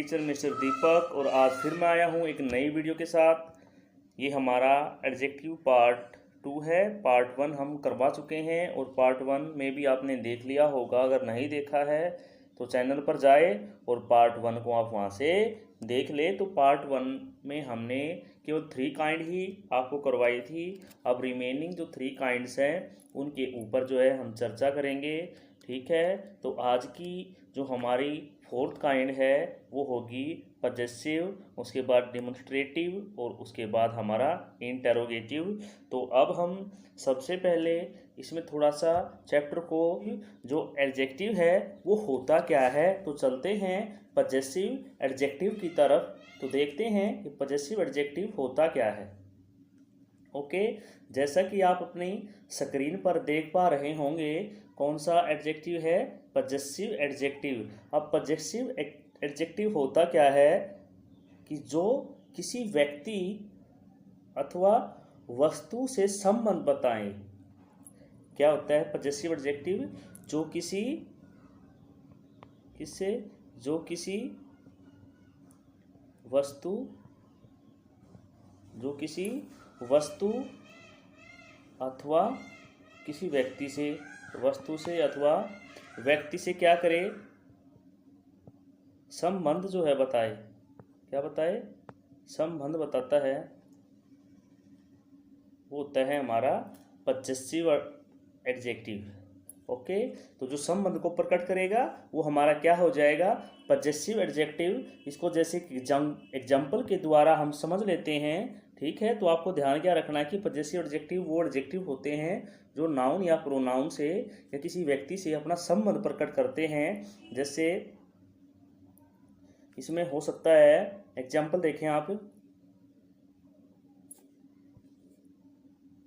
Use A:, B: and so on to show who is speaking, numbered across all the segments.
A: Teacher mister दीपक और आज फिर मैं आया हूँ एक नई वीडियो के साथ। ये हमारा एडजेक्टिव पार्ट 2 है। पार्ट 1 हम करवा चुके हैं और पार्ट 1 में भी आपने देख लिया होगा। अगर नहीं देखा है तो चैनल पर जाए और पार्ट 1 को आप वहाँ से देख ले। तो पार्ट 1 में हमने केवल 3 काइंड ही आपको करवाई थी। अब रिमेनिंग जो 3 काइंड्स हैं उनके ऊपर जो है हम चर्चा करेंगे, ठीक है। तो आज की जो हमारी 4th काइंड है वो होगी पजेसिव, उसके बाद डिमॉन्स्ट्रेटिव और उसके बाद हमारा इंटेरोगेटिव। तो अब हम सबसे पहले इसमें थोड़ा सा चैप्टर को जो एडजेक्टिव है वो होता क्या है, तो चलते हैं पजेसिव एडजेक्टिव की तरफ। तो देखते हैं कि पजेसिव एडजेक्टिव होता क्या है। ओके, जैसा कि आप अपनी स्क्रीन पर देख पा रहे होंगे कौन सा एडजेक्टिव है, पजेसिव एडजेक्टिव। अब पजेसिव एडजेक्टिव होता क्या है कि जो किसी व्यक्ति अथवा वस्तु से संबंध बताएं। क्या होता है पजेसिव एडजेक्टिव? जो किसी वस्तु अथवा किसी व्यक्ति से, वस्तु से अथवा व्यक्ति से क्या करे, संबंध जो है बताए। क्या बताए? संबंध बताता है, वो होता है हमारा पजेसिव एडजेक्टिव। ओके, तो जो संबंध को प्रकट करेगा वो हमारा क्या हो जाएगा, पजेसिव एडजेक्टिव। इसको जैसे एग्जाम्पल के द्वारा हम समझ लेते हैं, ठीक है। तो आपको ध्यान क्या रखना है कि पजेसिव एडजेक्टिव वो एडजेक्टिव होते हैं जो नाउन या प्रोनाउन से या किसी व्यक्ति से अपना संबंध प्रकट करते हैं। जैसे इसमें हो सकता है, एग्जाम्पल देखें आप।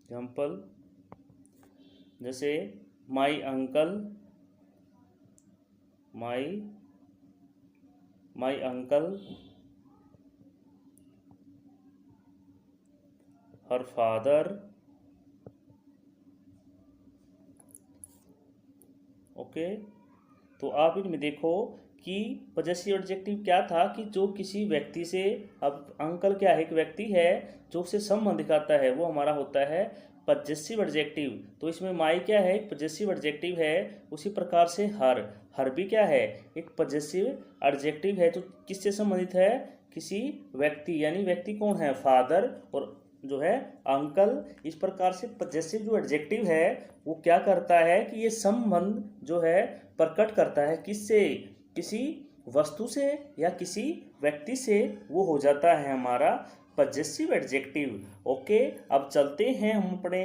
A: एग्जाम्पल जैसे my uncle, her father. Okay, तो आप इनमें देखो कि पजेसिव एडजेक्टिव क्या था कि जो किसी व्यक्ति से, अब अंकल क्या है, एक व्यक्ति है जो उससे संबंध दिखाता है, वो हमारा होता है पजेसिव एडजेक्टिव। तो इसमें माई क्या है, एक पजेसिव एडजेक्टिव है। उसी प्रकार से हर भी क्या है, एक पजेसिव एडजेक्टिव है जो किससे संबंधित है, किसी व्यक्ति, यानी व्यक्ति कौन है, फादर, और जो है अंकल। इस प्रकार से पजेसिव जो एडजेक्टिव है वो क्या करता है कि ये संबंध जो है प्रकट करता है किससे, किसी वस्तु से या किसी व्यक्ति से, वो हो जाता है हमारा पजेसिव एडजेक्टिव। ओके, अब चलते हैं हम अपने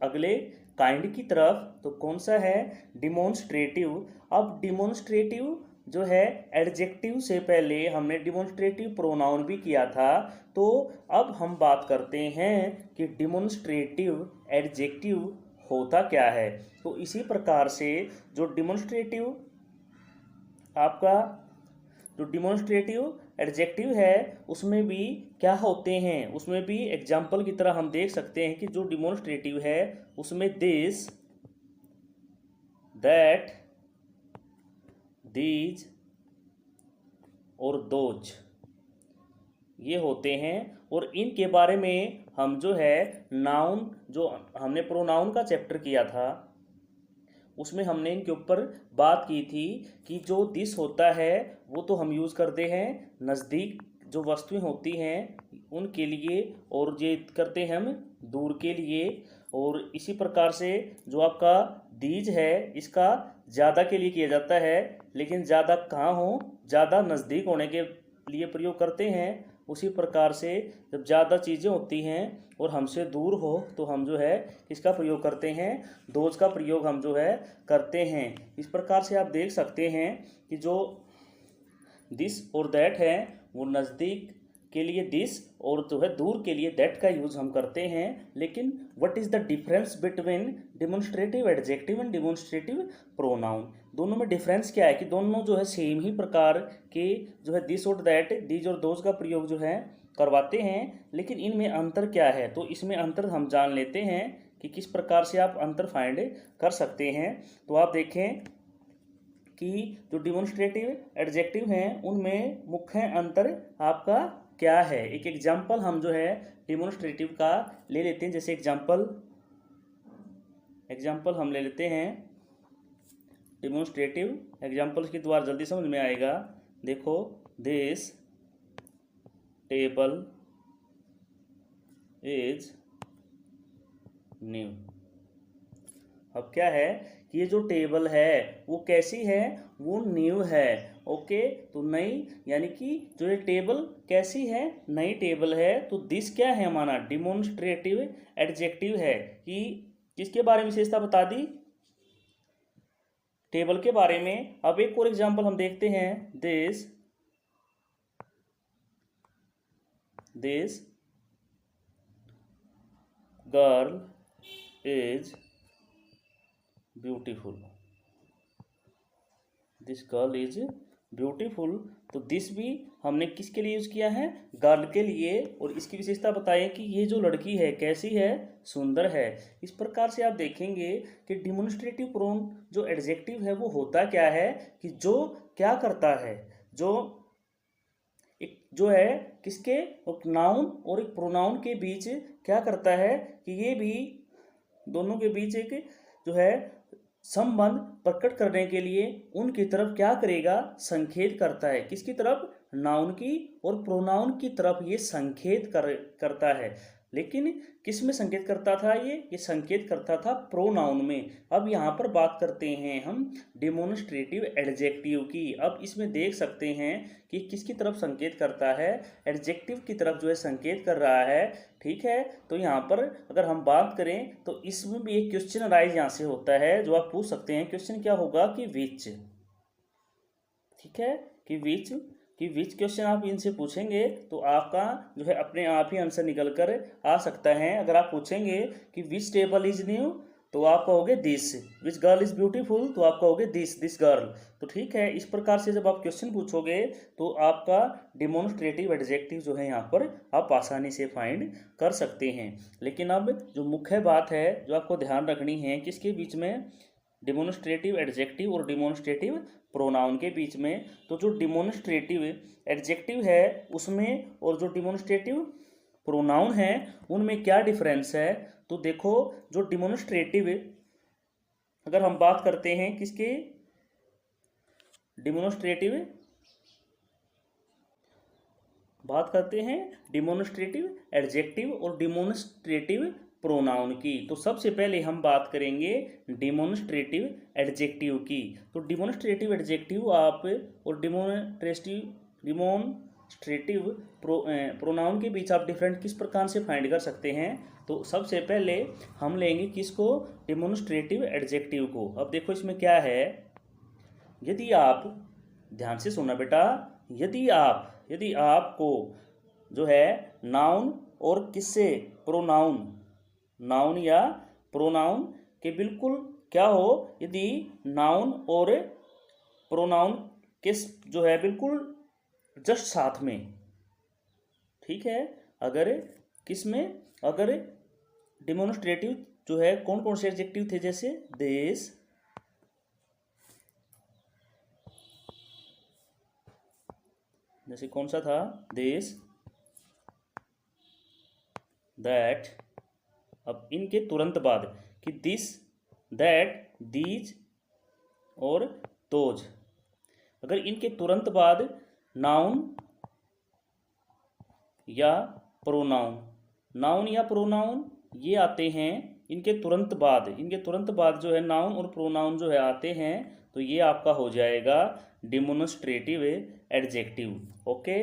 A: अगले काइंड की तरफ। तो कौन सा है, डिमॉन्स्ट्रेटिव। अब डिमॉन्स्ट्रेटिव जो है एडजेक्टिव से पहले हमने डिमॉन्स्ट्रेटिव प्रोनाउन भी किया था। तो अब हम बात करते हैं कि डिमॉन्स्ट्रेटिव एडजेक्टिव होता क्या है। तो इसी प्रकार से जो डिमॉन्स्ट्रेटिव एडजेक्टिव है उसमें भी क्या होते हैं, उसमें भी एग्जाम्पल की तरह हम देख सकते हैं कि जो डिमॉन्स्ट्रेटिव है उसमें दिस, दैट, दीज और दोज ये होते हैं। और इनके बारे में हम जो है नाउन, जो हमने प्रोनाउन का चैप्टर किया था उसमें हमने इनके ऊपर बात की थी कि जो दिस होता है वो तो हम यूज़ करते हैं नज़दीक जो वस्तुएं होती हैं उनके लिए, और ये करते हैं हम दूर के लिए। और इसी प्रकार से जो आपका दीज है इसका ज़्यादा के लिए किया जाता है, लेकिन ज़्यादा कहाँ हो, ज़्यादा नज़दीक होने के लिए प्रयोग करते हैं। उसी प्रकार से जब ज़्यादा चीज़ें होती हैं और हमसे दूर हो तो हम जो है इसका प्रयोग करते हैं, दोज का प्रयोग हम जो है करते हैं। इस प्रकार से आप देख सकते हैं कि जो दिस और दैट है वो नज़दीक के लिए दिस और जो है दूर के लिए दैट का यूज़ हम करते हैं। लेकिन what is the difference between demonstrative adjective and demonstrative pronoun, दोनों में डिफरेंस क्या है कि दोनों जो है सेम ही प्रकार के जो है दिस और दैट, दीज और दोज का प्रयोग जो है करवाते हैं, लेकिन इनमें अंतर क्या है। तो इसमें अंतर हम जान लेते हैं कि किस प्रकार से आप अंतर फाइंड कर सकते हैं। तो आप देखें कि जो डिमॉन्स्ट्रेटिव एडजेक्टिव हैं उनमें मुख्य अंतर आपका क्या है। एक एग्जाम्पल हम जो है डिमॉन्स्ट्रेटिव का ले लेते हैं। जैसे एग्जाम्पल हम ले लेते हैं डिमॉन्स्ट्रेटिव एग्जाम्पल्स के द्वारा जल्दी समझ में आएगा। देखो, दिस टेबल इज न्यू। अब क्या है कि ये जो टेबल है वो कैसी है, वो न्यू है। ओके, तो नई, यानी कि जो ये टेबल कैसी है, नई टेबल है। तो दिस क्या है हमारा डिमॉन्स्ट्रेटिव एडजेक्टिव है कि किसके बारे में विशेषता बता दी, टेबल के बारे में। अब एक और एग्जांपल हम देखते हैं। This girl is beautiful. This girl is beautiful. तो दिस भी हमने किसके लिए यूज किया है, गर्ल के लिए। और इसकी विशेषता बताएं कि ये जो लड़की है कैसी है, सुंदर है। इस प्रकार से आप देखेंगे कि डिमॉन्स्ट्रेटिव प्रोनाउन जो एडजेक्टिव है वो होता क्या है कि जो क्या करता है, जो एक जो है किसके, एक नाउन और एक प्रोनाउन के बीच क्या करता है कि ये भी दोनों के बीच एक जो है संबंध प्रकट करने के लिए उनकी तरफ क्या करेगा, संकेत करता है। किसकी तरफ, नाउन की और प्रोनाउन की तरफ ये संकेत करता है। लेकिन किस में संकेत करता था, ये संकेत करता था प्रोनाउन में। अब यहाँ पर बात करते हैं हम डिमॉन्स्ट्रेटिव एडजेक्टिव की। अब इसमें देख सकते हैं कि किसकी तरफ संकेत करता है, एडजेक्टिव की तरफ जो है संकेत कर रहा है। ठीक है, तो यहाँ पर अगर हम बात करें तो इसमें भी एक क्वेश्चन राइज यहाँ से होता है जो आप पूछ सकते हैं। क्वेश्चन क्या होगा कि विच। ठीक है, कि विच क्वेश्चन आप इनसे पूछेंगे तो आपका जो है अपने आप ही आंसर निकल कर आ सकता है। अगर आप पूछेंगे कि विच टेबल इज न्यू तो आप कहोगे this, which girl is beautiful तो आप कहोगे दिस गर्ल। तो ठीक है, इस प्रकार से जब आप क्वेश्चन पूछोगे तो आपका डिमॉन्स्ट्रेटिव एडजेक्टिव जो है यहाँ पर आप आसानी से फाइंड कर सकते हैं। लेकिन अब जो मुख्य बात है जो आपको ध्यान रखनी है, किसके बीच में, डिमॉन्स्ट्रेटिव एडजेक्टिव और डिमॉन्स्ट्रेटिव प्रोनाउन के बीच में। तो जो डिमॉन्स्ट्रेटिव एडजेक्टिव है उसमें और जो डिमॉन्स्ट्रेटिव प्रोनाउन है उनमें क्या डिफरेंस है। तो देखो, जो डिमॉन्स्ट्रेटिव, अगर हम बात करते हैं किसके, डिमॉन्स्ट्रेटिव बात करते हैं डिमॉन्स्ट्रेटिव एडजेक्टिव और डिमॉन्स्ट्रेटिव प्रोनाउन की। तो सबसे पहले हम बात करेंगे डिमॉन्स्ट्रेटिव एडजेक्टिव की। तो डिमॉन्स्ट्रेटिव एडजेक्टिव आप और डिमॉन्स्ट्रेटिव प्रोनाउन के बीच आप डिफरेंट किस प्रकार से फाइंड कर सकते हैं। तो सबसे पहले हम लेंगे किसको, डिमॉन्स्ट्रेटिव एडजेक्टिव को। अब देखो इसमें क्या है, यदि आप ध्यान से सुनना बेटा, यदि आपको जो है नाउन और किससे, प्रोनाउन, नाउन या प्रोनाउन के बिल्कुल क्या हो, यदि नाउन और प्रोनाउन किस जो है बिल्कुल जस्ट साथ में। ठीक है, अगर किस में, अगर डिमॉन्स्ट्रेटिव जो है कौन कौन से एडजेक्टिव थे, जैसे दिस, जैसे कौन सा था, दिस, दैट। अब इनके तुरंत बाद कि दिस, दैट, दीज और दोज। अगर इनके तुरंत बाद नाउन या प्रोनाउन, नाउन या प्रोनाउन ये आते हैं, इनके तुरंत बाद जो है नाउन और प्रोनाउन जो है आते हैं, तो ये आपका हो जाएगा डिमॉन्स्ट्रेटिव एडजेक्टिव। ओके,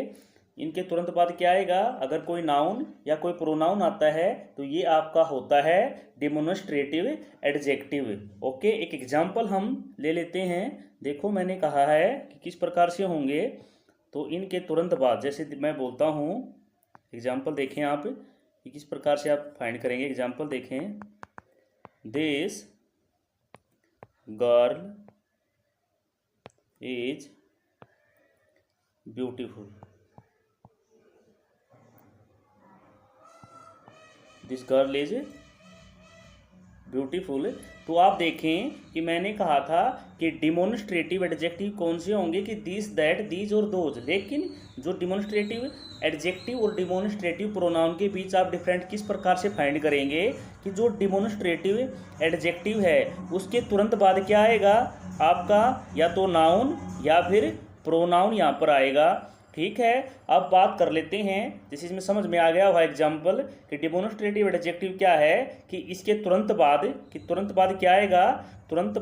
A: इनके तुरंत बाद क्या आएगा, अगर कोई नाउन या कोई प्रोनाउन आता है तो ये आपका होता है डिमॉन्स्ट्रेटिव एडजेक्टिव। ओके, एक एग्जांपल हम ले लेते हैं। देखो मैंने कहा है कि किस प्रकार से होंगे। तो इनके तुरंत बाद जैसे मैं बोलता हूँ, एग्जांपल देखें आप कि किस प्रकार से आप फाइंड करेंगे। एग्जांपल देखें, this girl is beautiful. This girl is beautiful. तो आप देखें कि मैंने कहा था कि डिमोन्स्ट्रेटिव एडजेक्टिव कौन से होंगे कि दिस, दैट, दीज और दोज। लेकिन जो डिमोन्स्ट्रेटिव एडजेक्टिव और डिमोन्स्ट्रेटिव प्रोनाउन के बीच आप डिफरेंट किस प्रकार से फाइंड करेंगे कि जो डिमोन्स्ट्रेटिव एडजेक्टिव है उसके तुरंत बाद क्या आएगा आपका, या तो नाउन या फिर प्रोनाउन यहाँ पर आएगा। ठीक है, अब बात कर लेते हैं, जैसे इसमें समझ में आ गया होगा एग्जाम्पल कि डिमोन्स्ट्रेटिव एडजेक्टिव क्या है कि इसके तुरंत बाद क्या आएगा, तुरंत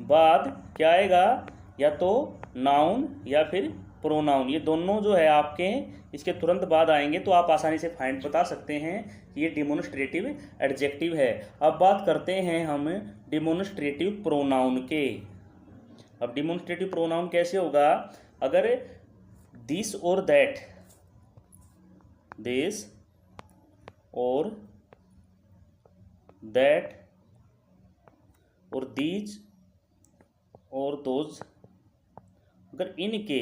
A: बाद क्या आएगा, या तो नाउन या फिर प्रोनाउन। ये दोनों जो है आपके इसके तुरंत बाद आएंगे, तो आप आसानी से फाइंड बता सकते हैं कि ये डिमोन्स्ट्रेटिव एडजेक्टिव है। अब बात करते हैं हम डिमोन्स्ट्रेटिव प्रोनाउन के। अब डिमोन्स्ट्रेटिव प्रोनाउन कैसे होगा, अगर दिस और दैट, दिस और दैट और दीज और दोज, अगर इनके,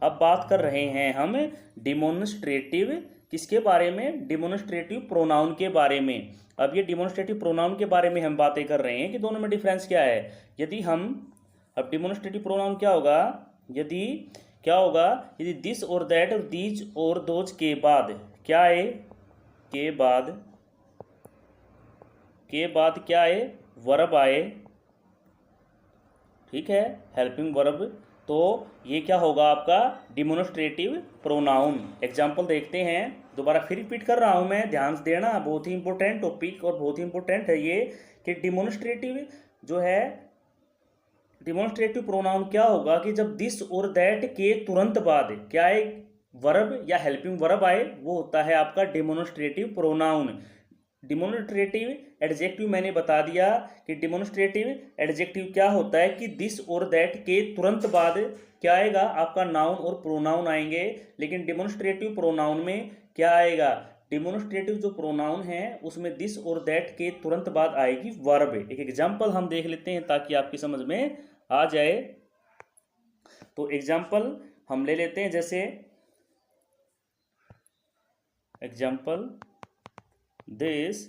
A: अब बात कर रहे हैं हम डिमोन्स्ट्रेटिव किसके बारे में, डिमोन्स्ट्रेटिव प्रोनाउन के बारे में। अब ये डिमोन्स्ट्रेटिव प्रोनाउन के बारे में हम बातें कर रहे हैं कि दोनों में डिफरेंस क्या है। यदि हम, अब डिमोन्स्ट्रेटिव प्रोनाउन क्या होगा, यदि दिस और दैट और दीज और दोज के बाद क्या आए, के बाद क्या आए, वर्ब आए। ठीक है, हेल्पिंग वर्ब, तो ये क्या होगा आपका डिमोन्स्ट्रेटिव प्रोनाउन। एग्जाम्पल देखते हैं, दोबारा फिर रिपीट कर रहा हूं मैं, ध्यान से देना, बहुत ही इंपॉर्टेंट टॉपिक और बहुत ही इंपॉर्टेंट है ये कि डिमोन्स्ट्रेटिव जो है, डिमोन्स्ट्रेटिव प्रोनाउन क्या होगा कि जब दिस और दैट के तुरंत बाद क्या है, वर्ब या हेल्पिंग वर्ब आए, वो होता है आपका डिमोन्स्ट्रेटिव प्रोनाउन। डिमोन्स्ट्रेटिव एडजेक्टिव मैंने बता दिया कि डिमोन्स्ट्रेटिव एडजेक्टिव क्या होता है कि दिस और दैट के तुरंत बाद क्या आएगा आपका, नाउन और प्रोनाउन आएंगे। लेकिन डिमोन्स्ट्रेटिव प्रोनाउन में क्या आएगा, डिमोन्स्ट्रेटिव जो प्रोनाउन है उसमें दिस और दैट के तुरंत बाद आएगी वर्ब। एक एग्जाम्पल हम देख लेते हैं ताकि आपकी समझ में आ जाए। तो एग्जाम्पल हम ले लेते हैं, जैसे example, this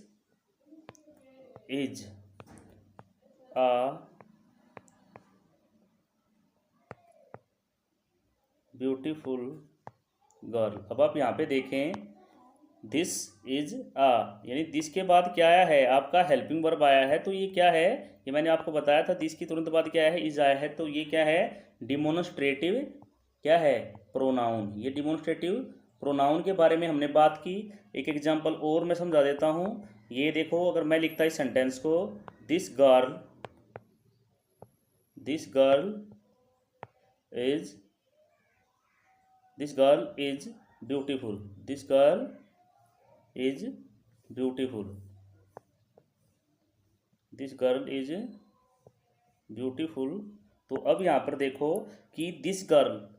A: is a beautiful girl. अब आप यहाँ पे देखें, दिस इज अ, यानी दिस के बाद क्या आया है आपका, हेल्पिंग वर्ब आया है। तो ये क्या है, ये मैंने आपको बताया था, दिस की तुरंत बाद क्या है, इज आया है। तो ये क्या है, डिमोन्स्ट्रेटिव क्या है, प्रोनाउन। ये डिमोन्स्ट्रेटिव प्रोनाउन के बारे में हमने बात की। एक एग्जांपल और मैं समझा देता हूँ। ये देखो, अगर मैं लिखता इस सेंटेंस को, this girl is beautiful, this girl is beautiful, this girl is beautiful. तो अब यहाँ पर देखो कि दिस गर्ल,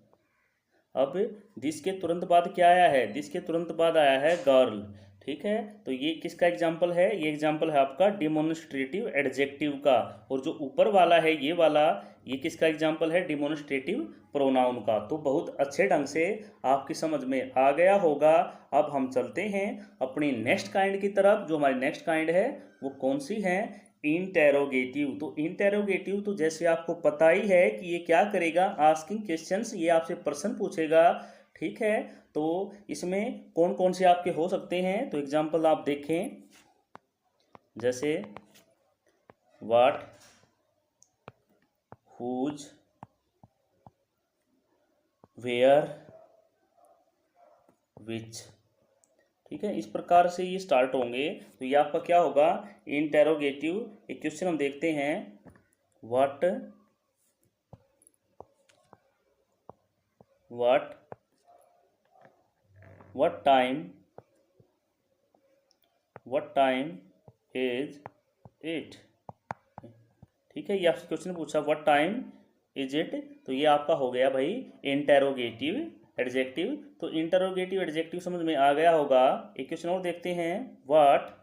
A: अब दिस के तुरंत बाद क्या आया है, दिस के तुरंत बाद आया है गर्ल। ठीक है, तो ये किसका एग्जाम्पल है, ये एग्जाम्पल है आपका डिमोन्स्ट्रेटिव एडजेक्टिव का। और जो ऊपर वाला है ये वाला, ये किसका एग्जाम्पल है, डिमोन्स्ट्रेटिव प्रोनाउन का। तो बहुत अच्छे ढंग से आपकी समझ में आ गया होगा। अब हम चलते हैं अपनी नेक्स्ट काइंड की तरफ। जो हमारी नेक्स्ट काइंड है वो कौन सी है, इंटेरोगेटिव। तो इंटेरोगेटिव तो जैसे आपको पता ही है कि ये क्या करेगा, आस्किंग क्वेश्चंस, ये आपसे प्रश्न पूछेगा। ठीक है, तो इसमें कौन कौन से आपके हो सकते हैं, तो एग्जांपल आप देखें, जैसे व्हाट, हुज, वेयर, विच। ठीक है, इस प्रकार से ये स्टार्ट होंगे। तो ये आपका क्या होगा, इंटेरोगेटिव। एक क्वेश्चन हम देखते हैं, व्हाट टाइम इज इट। ठीक है, ये आपसे क्वेश्चन पूछा व्हाट टाइम इज इट, तो ये आपका हो गया भाई इंटेरोगेटिव एडजेक्टिव। तो इंटेरोगेटिव एडजेक्टिव समझ में आ गया होगा। एक क्वेश्चन और देखते हैं, what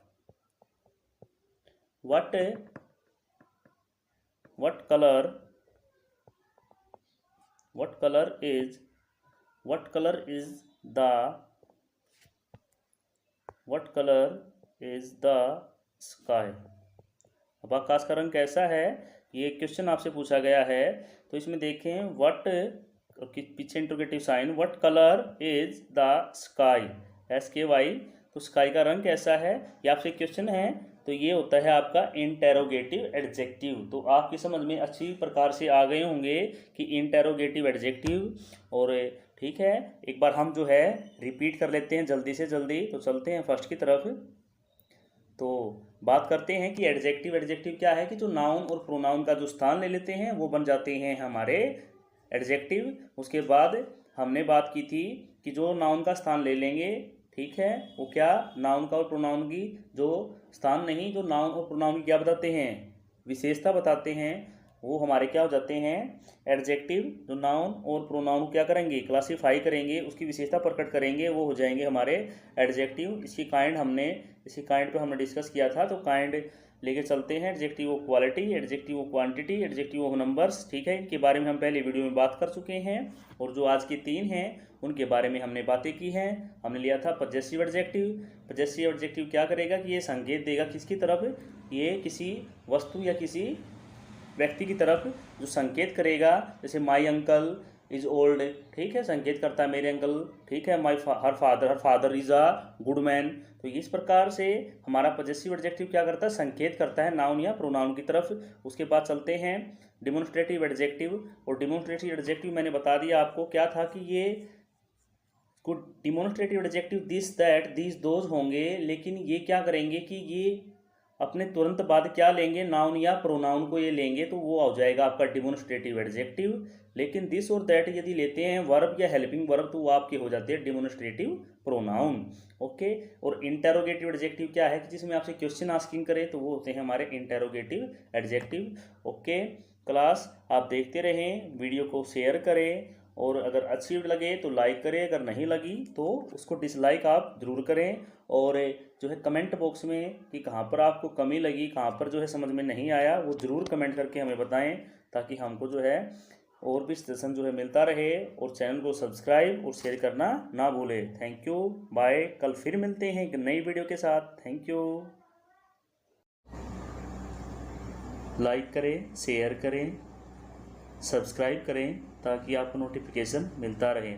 A: colour is the sky. अब आकाश का रंग कैसा है, ये क्वेश्चन आपसे पूछा गया है। तो इसमें देखें व्हाट, पीछे interrogative sign, what colour is the sky, SKY। तो स्काई का रंग कैसा है, ये आपसे क्वेश्चन है। तो ये होता है आपका इंटेरोगेटिव एडजेक्टिव। तो आपकी समझ में अच्छी प्रकार से आ गए होंगे कि इंटेरोगेटिव एडजेक्टिव। और ठीक है, एक बार हम जो है रिपीट कर लेते हैं जल्दी से जल्दी। तो चलते हैं फर्स्ट की तरफ। तो बात करते हैं कि एडजेक्टिव क्या है, कि जो नाउन और प्रोनाउन का जो स्थान ले लेते हैं वो बन जाते हैं हमारे एडजेक्टिव। उसके बाद हमने बात की थी कि जो नाउन का स्थान ले लेंगे, ठीक है, वो क्या, नाउन का और प्रोनाउन की जो स्थान नहीं, जो नाउन और प्रोनाउन की क्या बताते हैं, विशेषता बताते हैं, वो हमारे क्या हो जाते हैं एडजेक्टिव। जो नाउन और प्रोनाउन क्या करेंगे, क्लासीफाई करेंगे, उसकी विशेषता प्रकट करेंगे, वो हो जाएंगे हमारे एडजेक्टिव। इसी काइंड पे हमने डिस्कस किया था। तो काइंड लेके चलते हैं, adjective of quality, adjective of quantity, adjective of numbers. ठीक है, इनके बारे में हम पहले वीडियो में बात कर चुके हैं। और जो आज की 3 हैं उनके बारे में हमने बातें की हैं। हमने लिया था पजेसिव एडजेक्टिव। पजेसिव एडजेक्टिव क्या करेगा कि ये संकेत देगा किसकी तरफ, ये किसी वस्तु या किसी व्यक्ति की तरफ जो संकेत करेगा। जैसे माई अंकल इज ओल्ड, ठीक है, संकेत करता है मेरे अंकल, ठीक है, her father is a good man. तो इस प्रकार से हमारा पजेसिव एडजेक्टिव क्या करता है, संकेत करता है नाउन या प्रोनाउन की तरफ। उसके बाद चलते हैं डिमोन्स्ट्रेटिव एडजेक्टिव। और डिमोन्स्ट्रेटिव एडजेक्टिव मैंने बता दिया आपको क्या था, कि ये demonstrative adjective this that this those होंगे, लेकिन ये क्या करेंगे कि ये अपने तुरंत बाद क्या लेंगे, नाउन या प्रोनाउन को ये लेंगे, तो वो हो जाएगा आपका डिमोन्स्ट्रेटिव एडजेक्टिव। लेकिन दिस और दैट यदि लेते हैं वर्ब या हेल्पिंग वर्ब, तो वो आपके हो जाते हैं डिमोन्स्ट्रेटिव प्रोनाउन। ओके। और इंटेरोगेटिव एडजेक्टिव क्या है, कि जिसमें आपसे क्वेश्चन आस्किंग करे, तो वो होते हैं हमारे इंटेरोगेटिव एडजेक्टिव। ओके क्लास, आप देखते रहें, वीडियो को शेयर करें, और अगर अच्छी लगे तो लाइक करें, अगर नहीं लगी तो उसको डिसलाइक आप ज़रूर करें। और जो है कमेंट बॉक्स में कि कहाँ पर आपको कमी लगी, कहाँ पर जो है समझ में नहीं आया, वो ज़रूर कमेंट करके हमें बताएं, ताकि हमको जो है और भी सजेशन जो है मिलता रहे। और चैनल को सब्सक्राइब और शेयर करना ना भूलें। Thank you, bye. कल फिर मिलते हैं एक नई वीडियो के साथ। Thank you. लाइक करें, शेयर करें, सब्सक्राइब करें, ताकि आपको नोटिफिकेशन मिलता रहे।